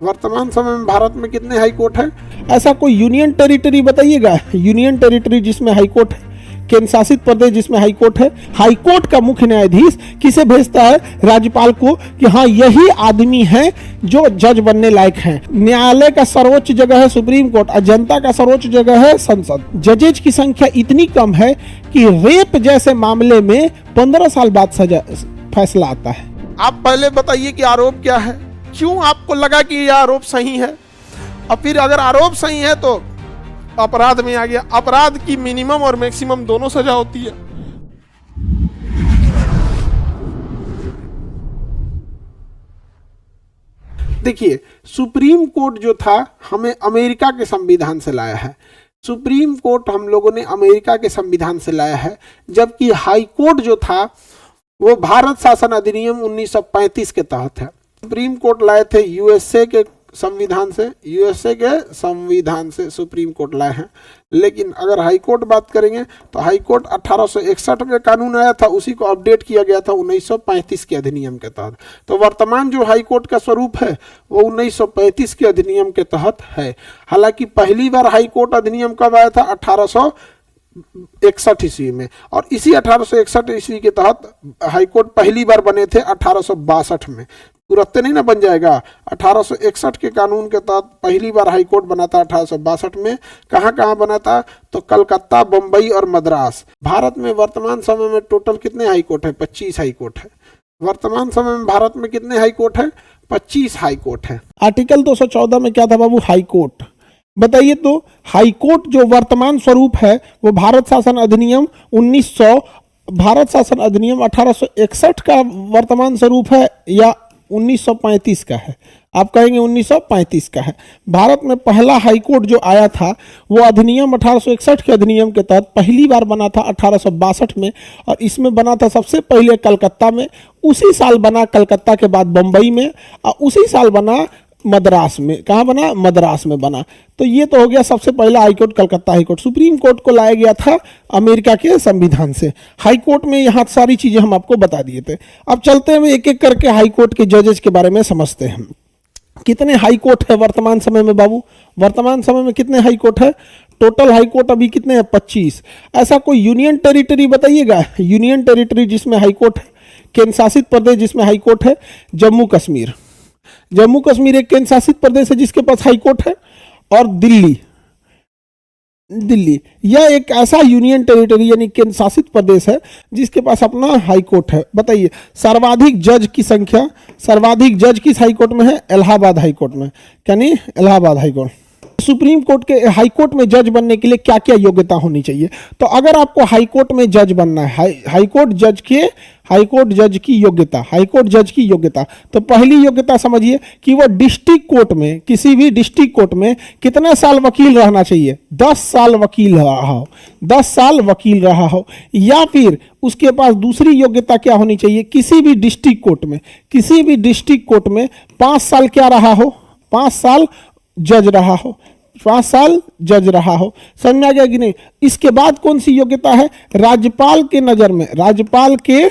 वर्तमान समय में भारत में कितने हाई कोर्ट है? ऐसा कोई यूनियन टेरिटरी बताइएगा, यूनियन टेरिटरी जिसमें हाई कोर्ट है, केंद्र शासित प्रदेश जिसमें हाई कोर्ट है। हाई कोर्ट का मुख्य न्यायाधीश किसे भेजता है? राज्यपाल को, कि हाँ यही आदमी है जो जज बनने लायक है। न्यायालय का सर्वोच्च जगह है सुप्रीम कोर्ट और जनता का सर्वोच्च जगह है संसद। जजेज की संख्या इतनी कम है कि रेप जैसे मामले में 15 साल बाद सजा फैसला आता है। आप पहले बताइए कि आरोप क्या है, क्यों आपको लगा कि यह आरोप सही है, और फिर अगर आरोप सही है तो अपराध में आ गया। अपराध की मिनिमम और मैक्सिमम दोनों सजा होती है। देखिए, सुप्रीम कोर्ट जो था हमें अमेरिका के संविधान से लाया है। सुप्रीम कोर्ट हम लोगों ने अमेरिका के संविधान से लाया है, जबकि हाई कोर्ट जो था वो भारत शासन अधिनियम 1935 के तहत है। सुप्रीम कोर्ट लाए थे यूएसए के संविधान से, यूएसए के संविधान से सुप्रीम कोर्ट लाए हैं। लेकिन अगर हाई कोर्ट बात करेंगे तो हाई कोर्ट 1861 में कानून आया था, उसी को अपडेट किया गया था 1935 के अधिनियम के तहत। तो वर्तमान जो हाई कोर्ट का स्वरूप है वो 1935 के अधिनियम के तहत है। हालांकि पहली बार हाई कोर्ट अधिनियम कब आया था? 1861 ईस्वी में, और इसी 1861 ईस्वी के तहत हाई कोर्ट पहली बार बने थे 1862 में। तुरंत नहीं ना बन जाएगा। 1861 के कानून के तहत पहली बार हाई कोर्ट बना था 1862 में। कहाँ कहाँ बना था? तो कलकत्ता, बम्बई और मद्रास। भारत में वर्तमान समय में टोटल कितने हाई कोर्ट है? 25 हाई कोर्ट है। वर्तमान समय में भारत में कितने हाई कोर्ट है? 25 हाई कोर्ट है। आर्टिकल 214 में क्या था बाबू? High court. बताइए तो हाई कोर्ट जो वर्तमान स्वरूप है वो भारत शासन अधिनियम 1861 का वर्तमान स्वरूप है या 1935 का है? आप कहेंगे 1935 का है। भारत में पहला हाई कोर्ट जो आया था वो अधिनियम 1861 के अधिनियम के तहत पहली बार बना था 1862 में, और इसमें बना था सबसे पहले कलकत्ता में, उसी साल बना कलकत्ता के बाद बम्बई में, और उसी साल बना मद्रास में। कहाँ बना? मद्रास में बना। तो ये तो हो गया सबसे पहला high court, Calcutta high court. Supreme court को लाया गया था अमेरिका के संविधान से। हाई कोर्ट में यहाँ सारी चीजें हम आपको बता दिए थे। अब चलते हैं एक एक करके हाई कोर्ट के जजेस के बारे में समझते हैं। कितने हाई कोर्ट है वर्तमान समय में बाबू? वर्तमान समय में कितने हाई कोर्ट है? टोटल हाई कोर्ट अभी कितने हैं? 25। ऐसा कोई यूनियन टेरिटरी बताइएगा, यूनियन टेरिटरी जिसमें हाई कोर्ट है, केंद्र शासित प्रदेश जिसमें हाई कोर्ट है। जम्मू कश्मीर। जम्मू कश्मीर एक केंद्र शासित प्रदेश है जिसके पास हाई कोर्ट है। और दिल्ली, दिल्ली यह एक ऐसा यूनियन टेरिटरी यानी केंद्र शासित प्रदेश है जिसके पास अपना हाई कोर्ट है। बताइए सर्वाधिक जज की संख्या, सर्वाधिक जज किस हाई कोर्ट में है? इलाहाबाद हाई कोर्ट में। यानी Allahabad high court. Supreme court के हाई कोर्ट में जज बनने के लिए क्या क्या योग्यता होनी चाहिए? तो अगर आपको हाई कोर्ट में जज बनना है, हाई कोर्ट जज की योग्यता, हाई कोर्ट जज की योग्यता, तो पहली योग्यता समझिए कि वो डिस्ट्रिक्ट कोर्ट में, किसी भी डिस्ट्रिक्ट कोर्ट में कितने साल वकील रहना चाहिए? 10 साल वकील रहा हो, 10 साल वकील रहा हो। या फिर उसके पास दूसरी योग्यता क्या होनी चाहिए? किसी भी डिस्ट्रिक्ट कोर्ट में, किसी भी डिस्ट्रिक्ट कोर्ट में 5 साल क्या रहा हो? 5 साल जज रहा हो, 5 साल जज रहा हो। समझ में आ गया कि नहीं? इसके बाद कौन सी योग्यता है? राज्यपाल के नजर में, राज्यपाल के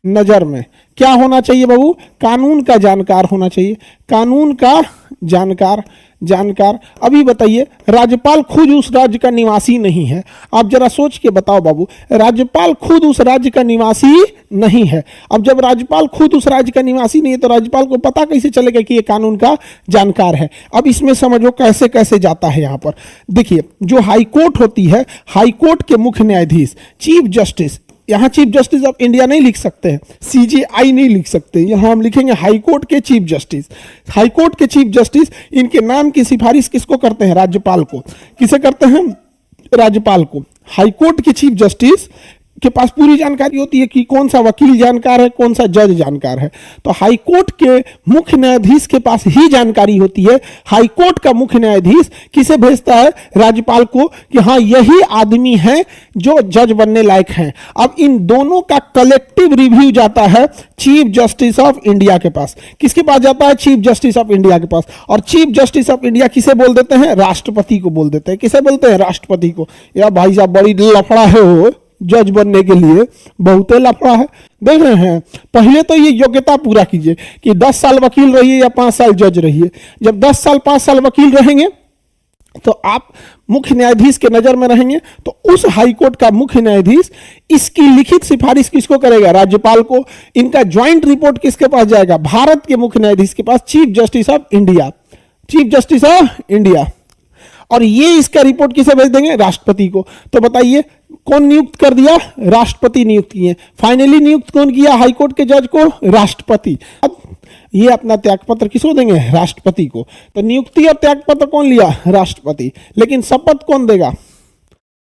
नजर में क्या होना चाहिए बाबू? कानून का जानकार होना चाहिए, कानून का जानकार। अभी बताइए, राज्यपाल खुद उस राज्य का निवासी नहीं है। आप जरा सोच के बताओ बाबू, राज्यपाल खुद उस राज्य का निवासी नहीं है। अब जब राज्यपाल खुद उस राज्य का निवासी नहीं है तो राज्यपाल को पता कैसे चलेगा कि ये कानून का जानकार है? अब इसमें समझो कैसे कैसे जाता है। यहाँ पर देखिए, जो हाई कोर्ट होती है, हाई कोर्ट के मुख्य न्यायाधीश, चीफ जस्टिस, यहाँ चीफ जस्टिस ऑफ इंडिया नहीं लिख सकते हैं, CJI नहीं लिख सकते, यहाँ हम लिखेंगे हाई कोर्ट के चीफ जस्टिस। हाई कोर्ट के चीफ जस्टिस, इनके नाम की सिफारिश किसको करते हैं? राज्यपाल को। किसे करते हैं? राज्यपाल को। हाई कोर्ट के चीफ जस्टिस के पास पूरी जानकारी होती है कि कौन सा वकील जानकार है, कौन सा जज जानकार है। तो हाई कोर्ट के मुख्य न्यायाधीश के पास ही जानकारी होती है। हाई कोर्ट का मुख्य न्यायाधीश किसे भेजता है? राज्यपाल को, कि हाँ यही आदमी है जो जज बनने लायक हैं। अब इन दोनों का कलेक्टिव रिव्यू जाता है चीफ जस्टिस ऑफ इंडिया के पास। किसके पास जाता है? चीफ जस्टिस ऑफ इंडिया के पास। और चीफ जस्टिस ऑफ इंडिया किसे बोल देते हैं? राष्ट्रपति को बोल देते हैं। किसे बोलते हैं? राष्ट्रपति को। या भाई साहब बड़ी लफड़ा है हो, जज बनने के लिए बहुत लफड़ा है। देख रहे हैं, पहले तो ये योग्यता पूरा कीजिए कि 10 साल वकील रहिए या 5 साल जज रहिए। जब 10 साल 5 साल वकील रहेंगे तो आप मुख्य न्यायाधीश के नजर में रहेंगे, तो उस हाईकोर्ट का मुख्य न्यायाधीश इसकी लिखित सिफारिश किसको करेगा? राज्यपाल को। इनका ज्वाइंट रिपोर्ट किसके पास जाएगा? भारत के मुख्य न्यायाधीश के पास, chief justice of India, chief justice of India. और ये इसका रिपोर्ट किसे भेज देंगे? राष्ट्रपति को। तो बताइए कौन नियुक्त कर दिया? राष्ट्रपति नियुक्त किए। फाइनली नियुक्त कौन किया हाईकोर्ट के जज को? राष्ट्रपति। अब ये अपना त्यागपत्र किसको देंगे? राष्ट्रपति को। तो नियुक्ति और त्यागपत्र कौन लिया? राष्ट्रपति। लेकिन शपथ कौन देगा?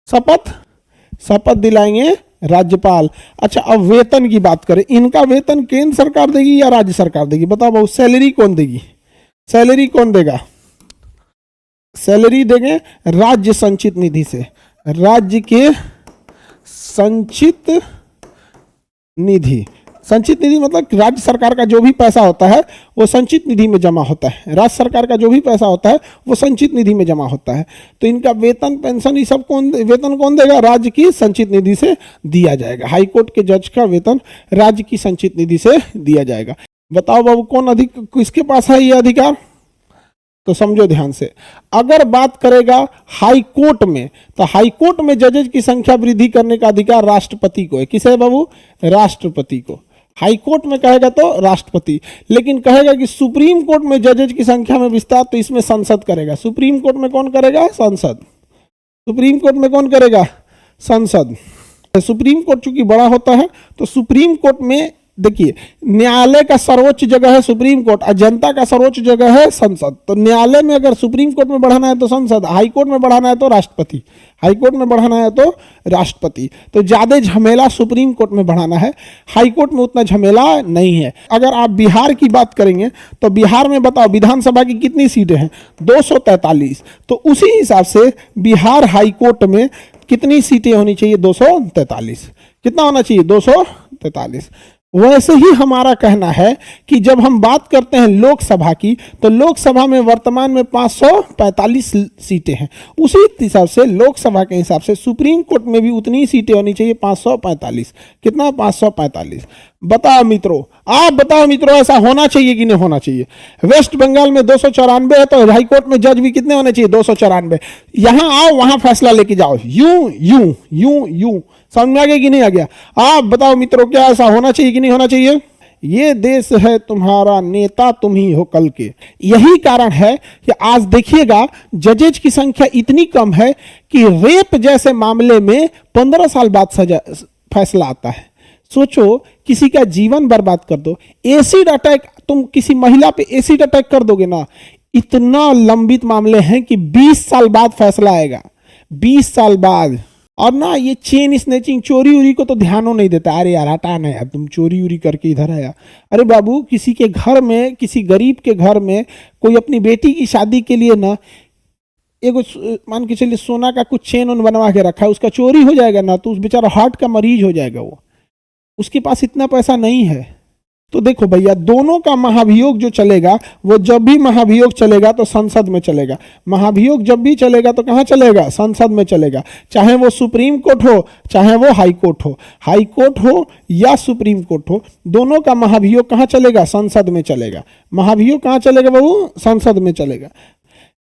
शपथ दिलाएंगे राज्यपाल। अच्छा, अब वेतन की बात करें, इनका वेतन केंद्र सरकार देगी या राज्य सरकार देगी? बताओ बहुत। सैलरी कौन देगी? सैलरी कौन देगा? सैलरी देंगे राज्य संचित निधि से। राज्य के संचित निधि, संचित निधि मतलब राज्य सरकार का जो भी पैसा होता है वो संचित निधि में जमा होता है। राज्य सरकार का जो भी पैसा होता है वो संचित निधि में जमा होता है। तो इनका वेतन पेंशन ये सब वेतन कौन देगा? राज्य की संचित निधि से दिया जाएगा। हाईकोर्ट के जज का वेतन राज्य की संचित निधि से दिया जाएगा। बताओ बाबू कौन किसके पास है ये अधिकार? तो समझो ध्यान से, अगर बात करेगा हाई कोर्ट में, तो हाई कोर्ट में जजेज की संख्या वृद्धि करने का अधिकार राष्ट्रपति को है। किसे है बाबू? राष्ट्रपति को। हाई कोर्ट में कहेगा तो राष्ट्रपति, लेकिन कहेगा कि सुप्रीम कोर्ट में जजेज की संख्या में विस्तार, तो इसमें संसद करेगा। सुप्रीम कोर्ट में कौन करेगा? संसद। सुप्रीम कोर्ट में कौन करेगा? संसद। सुप्रीम कोर्ट चूंकि बड़ा होता है तो सुप्रीम कोर्ट में देखिए, न्यायालय का सर्वोच्च जगह है सुप्रीम कोर्ट और जनता का सर्वोच्च जगह है संसद। तो न्यायालय में अगर सुप्रीम कोर्ट में बढ़ाना है तो संसद, हाई कोर्ट में बढ़ाना है तो राष्ट्रपति, हाई कोर्ट में बढ़ाना है तो राष्ट्रपति। तो ज्यादा झमेला सुप्रीम कोर्ट में बढ़ाना है, हाई कोर्ट में उतना झमेला नहीं है। अगर आप बिहार की बात करेंगे तो बिहार में बताओ विधानसभा की कितनी सीटें हैं? 243। तो उसी हिसाब से बिहार हाई कोर्ट में कितनी सीटें होनी चाहिए? 243। कितना होना चाहिए? 243। वैसे ही हमारा कहना है कि जब हम बात करते हैं लोकसभा की, तो लोकसभा में वर्तमान में 545 सीटें हैं। उसी हिसाब से लोकसभा के हिसाब से सुप्रीम कोर्ट में भी उतनी सीटें होनी चाहिए, 545। कितना? 545। बताओ मित्रों, आप बताओ मित्रों, ऐसा होना चाहिए कि नहीं होना चाहिए? वेस्ट बंगाल में 294 है, तो हाई कोर्ट में जज भी कितने होने चाहिए? 294। यहां आओ, वहां फैसला लेके जाओ। यूं यूं यूं यूं। समझ में आ गया कि नहीं आ गया? आप बताओ मित्रों, क्या ऐसा होना चाहिए कि नहीं होना चाहिए? ये देश है तुम्हारा, नेता तुम ही हो कल के। यही कारण है कि आज देखिएगा जजेज की संख्या इतनी कम है कि रेप जैसे मामले में 15 साल बाद सजा फैसला आता है। सोचो, किसी का जीवन बर्बाद कर दो, एसिड अटैक, तुम किसी महिला पे एसिड अटैक कर दोगे ना, इतना लंबित मामले हैं कि 20 साल बाद फैसला आएगा। 20 साल बाद। और ना ये चेन स्नैचिंग, चोरी उरी को तो ध्यान नहीं देता। अरे यार हटाना है, अब तुम चोरी उरी करके इधर आया। अरे बाबू, किसी के घर में, किसी गरीब के घर में कोई अपनी बेटी की शादी के लिए ना एगो मान के चलिए सोना का कुछ चेन उन बनवा के रखा है, उसका चोरी हो जाएगा ना, तो उस बेचारा हार्ट का मरीज हो जाएगा। वो उसके पास इतना पैसा नहीं है। तो देखो भैया, दोनों का महाभियोग जो चलेगा, वो जब भी महाभियोग चलेगा तो संसद में चलेगा। महाभियोग जब भी चलेगा तो कहां चलेगा? संसद में चलेगा। चाहे वो सुप्रीम कोर्ट हो, चाहे वो हाई कोर्ट हो, हाई कोर्ट हो या सुप्रीम कोर्ट हो, दोनों का महाभियोग कहां चलेगा? संसद में चलेगा। महाभियोग कहां चलेगा बाबू? संसद में चलेगा।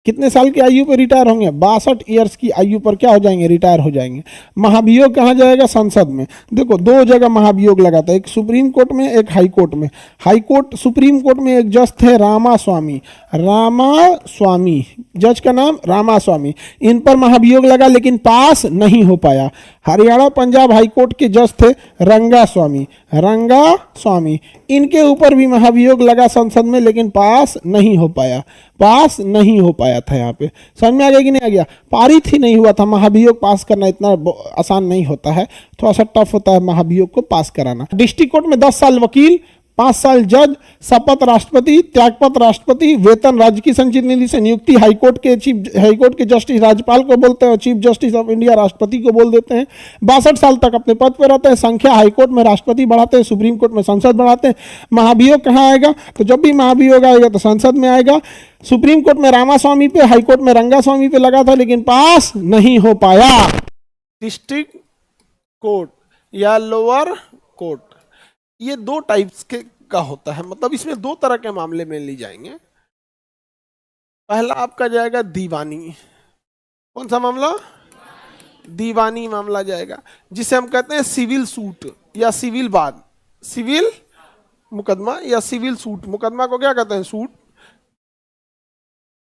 कितने साल की आयु पर रिटायर होंगे? 62 ईयर्स की आयु पर क्या हो जाएंगे? रिटायर हो जाएंगे। महाभियोग कहाँ जाएगा? संसद में। देखो, 2 जगह महाभियोग लगाता है, एक सुप्रीम कोर्ट में, एक हाई कोर्ट में। हाई कोर्ट, सुप्रीम कोर्ट में एक जज थे रामास्वामी। रामास्वामी, जज का नाम रामास्वामी। इन पर महाभियोग लगा लेकिन पास नहीं हो पाया। हरियाणा पंजाब हाई कोर्ट के जज थे रंगास्वामी। रंगास्वामी, इनके ऊपर भी महाभियोग लगा संसद में, लेकिन पास नहीं हो पाया। पास नहीं हो पाया था। यहाँ पे समझ में आ गया कि नहीं आ गया? पारित ही नहीं हुआ था। महाभियोग पास करना इतना आसान नहीं होता है, थोड़ा सा टफ होता है महाभियोग को पास कराना। डिस्ट्रिक्ट कोर्ट में 10 साल वकील, 5 साल जज, शपथ राष्ट्रपति, त्यागपत्र राष्ट्रपति, वेतन राज्य की संचित निधि से, नियुक्ति हाईकोर्ट के जस्टिस राज्यपाल को बोलते हैं, चीफ जस्टिस ऑफ इंडिया राष्ट्रपति को बोल देते हैं। 62 साल तक अपने पद पर रहते हैं। संख्या हाईकोर्ट में राष्ट्रपति बढ़ाते हैं, सुप्रीम कोर्ट में संसद बढ़ाते हैं। महाभियोग कहाँ आएगा? तो जब भी महाभियोग आएगा तो संसद में आएगा। सुप्रीम कोर्ट में रामास्वामी पे, हाईकोर्ट में रंगास्वामी पे लगा था, लेकिन पास नहीं हो पाया। डिस्ट्रिक्ट कोर्ट या लोअर कोर्ट, ये दो टाइप्स के का होता है, मतलब इसमें दो तरह के मामले में ली जाएंगे। पहला आपका जाएगा दीवानी। कौन सा मामला? दीवानी मामला जाएगा, जिसे हम कहते हैं सिविल सूट या सिविल वाद, सिविल मुकदमा या सिविल सूट। मुकदमा को क्या कहते हैं? सूट।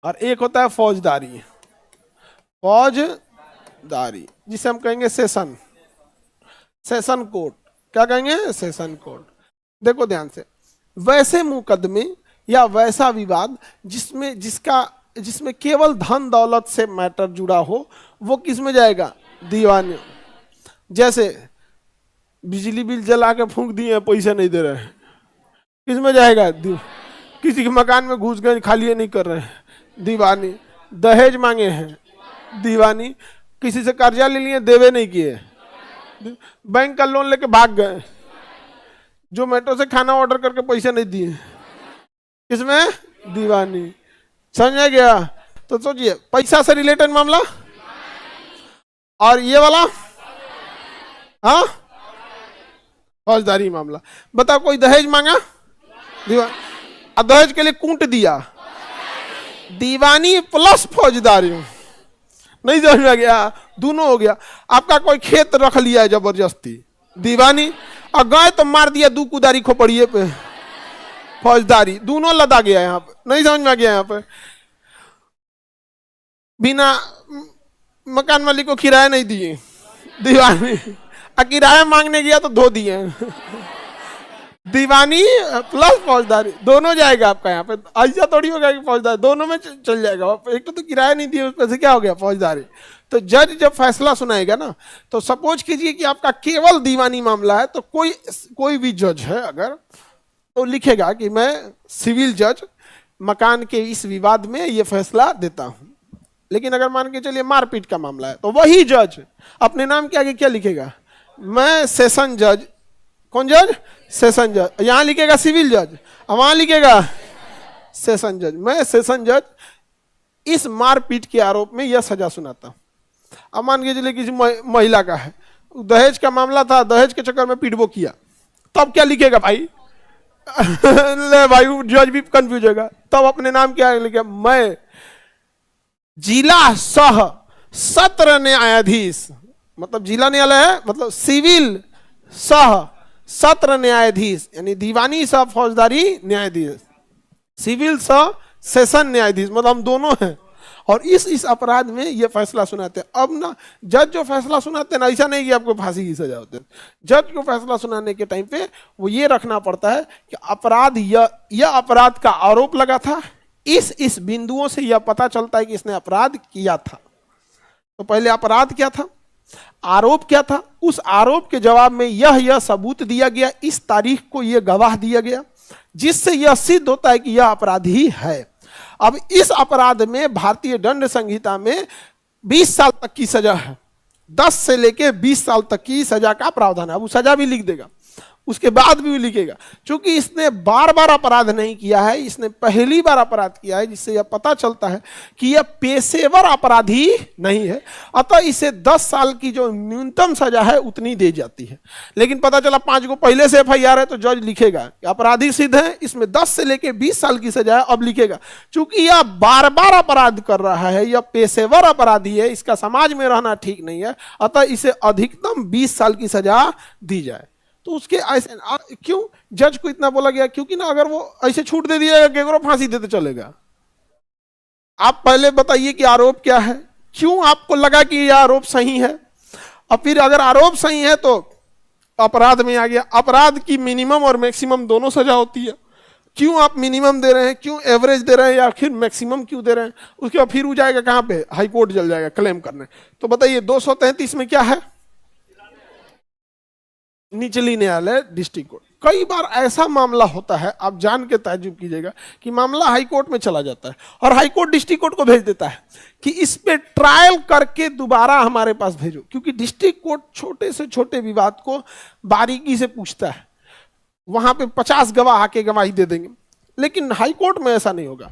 और एक होता है फौजदारी, फौजदारी जिसे हम कहेंगे सेशन, सेशन कोर्ट। क्या कहेंगे? Session court. देखो ध्यान से, वैसे मुकदमे या वैसा विवाद जिसमें केवल धन दौलत से मैटर जुड़ा हो, वो किस में जाएगा? दीवानी। जैसे बिजली बिल जला के फूंक दिए, पैसे नहीं दे रहे हैं, किस में जाएगा? किसी के मकान में घुस गए, खाली नहीं कर रहे हैं, दीवानी। दहेज मांगे हैं, दीवानी। किसी से कर्जा ले लिए, देवे नहीं किए, बैंक का लोन लेके भाग गए, जोमेटो से खाना ऑर्डर करके पैसे नहीं दिए, किसमें? दीवानी। समझ गया? तो सोचिए, पैसा से रिलेटेड मामला और ये वाला, हाँ, फौजदारी मामला। बताओ, कोई दहेज मांगा, दीवानी, दहेज के लिए कूट दिया, दीवानी प्लस फौजदारी। नहीं समझ में गया? दोनों हो गया। आपका कोई खेत रख लिया है जबरदस्ती, दीवानी, और गए तो मार दिया दू कुदारी खोपड़िए पे, फौजदारी। दोनों लदा गया यहाँ पे। नहीं समझ में गया? यहाँ पे बिना मकान मालिक को किराया नहीं दिए, दीवानी, और किराया मांगने गया तो धो दिए, दीवानी प्लस फौजदारी। दोनों जाएगा आपका यहाँ पे। ऐसा थोड़ी होगा कि फौजदारी, दोनों में चल जाएगा। एक तो किराया नहीं दिया, उसमें से क्या हो गया? फौजदारी। तो जज जब फैसला सुनाएगा ना, तो सपोज कीजिए कि आपका केवल दीवानी मामला है, तो कोई भी जज है अगर, तो लिखेगा कि मैं सिविल जज मकान के इस विवाद में ये फैसला देता हूं। लेकिन अगर मान के चलिए मारपीट का मामला है, तो वही जज अपने नाम के आगे क्या लिखेगा? मैं सेशन जज। कौन जज? सेशन जज। यहां लिखेगा सिविल जज, वहां लिखेगा सेशन जज। मैं सेशन जज इस मारपीट के आरोप में यह सजा सुनाता हूं। अब मान के चलिए किसी महिला का है, दहेज का मामला था, दहेज के चक्कर में पीटबो किया, तब क्या लिखेगा भाई? ले भाई, जज भी कंफ्यूज होगा। तब अपने नाम क्या लिखेगा? मैं जिला सह सत्र न्यायाधीश, मतलब जिला न्यायालय है, मतलब सिविल सह सत्र न्यायाधीश, यानी दीवानी सह फौजदारी न्यायाधीश, सिविल सह सेशन न्यायाधीश, मतलब हम दोनों हैं, और इस अपराध में ये फैसला सुनाते हैं। अब ना जज जो फैसला सुनाते हैं ना, ऐसा नहीं कि आपको फांसी की सजा होती है। जज को फैसला सुनाने के टाइम पे वो ये रखना पड़ता है कि अपराध, यह अपराध का आरोप लगा था, इस बिंदुओं से यह पता चलता है कि इसने अपराध किया था। तो पहले अपराध क्या था, आरोप क्या था, उस आरोप के जवाब में यह सबूत दिया गया, इस तारीख को यह गवाह दिया गया, जिससे यह सिद्ध होता है कि यह अपराधी है। अब इस अपराध में भारतीय दंड संहिता में 20 साल तक की सजा है, 10 से लेके 20 साल तक की सजा का प्रावधान है। अब वो सजा भी लिख देगा, उसके बाद भी लिखेगा। क्योंकि इसने बार बार अपराध नहीं किया है, इसने पहली बार अपराध किया है, जिससे यह पता चलता है कि यह पेशेवर अपराधी नहीं है। अतः इसे 10 साल की जो न्यूनतम सजा है उतनी दी जाती है। लेकिन पता चला 5 को पहले से FIR है, तो जज लिखेगा कि अपराधी सिद्ध है, इसमें 10 से लेकर 20 साल की सजा है। अब लिखेगा चूंकि यह बार बार अपराध कर रहा है, यह पेशेवर अपराधी है, इसका समाज में रहना ठीक नहीं है, अतः इसे अधिकतम 20 साल की सजा दी जाए। तो उसके ऐसे क्यों जज को इतना बोला गया? क्योंकि ना अगर वो ऐसे छूट दे दिया, केवरो फांसी देते चलेगा। आप पहले बताइए कि आरोप क्या है, क्यों आपको लगा कि यह आरोप सही है, और फिर अगर आरोप सही है तो अपराध में आ गया। अपराध की मिनिमम और मैक्सिमम दोनों सजा होती है। क्यों आप मिनिमम दे रहे हैं, क्यों एवरेज दे रहे हैं, या फिर मैक्सिमम क्यों दे रहे हैं? उसके बाद फिर वो जाएगा कहां पे? हाई कोर्ट चल जाएगा क्लेम करने। तो बताइए 233 में क्या है? निचली न्यायालय, डिस्ट्रिक्ट कोर्ट। कई बार ऐसा मामला होता है, आप जान के ताज्जुब कीजिएगा, कि मामला हाई कोर्ट में चला जाता है और हाई कोर्ट डिस्ट्रिक्ट कोर्ट को भेज देता है कि इस पे ट्रायल करके दोबारा हमारे पास भेजो। क्योंकि डिस्ट्रिक्ट कोर्ट छोटे से छोटे विवाद को बारीकी से पूछता है, वहां पे 50 गवाह आके गवाही दे देंगे, लेकिन हाई कोर्ट में ऐसा नहीं होगा।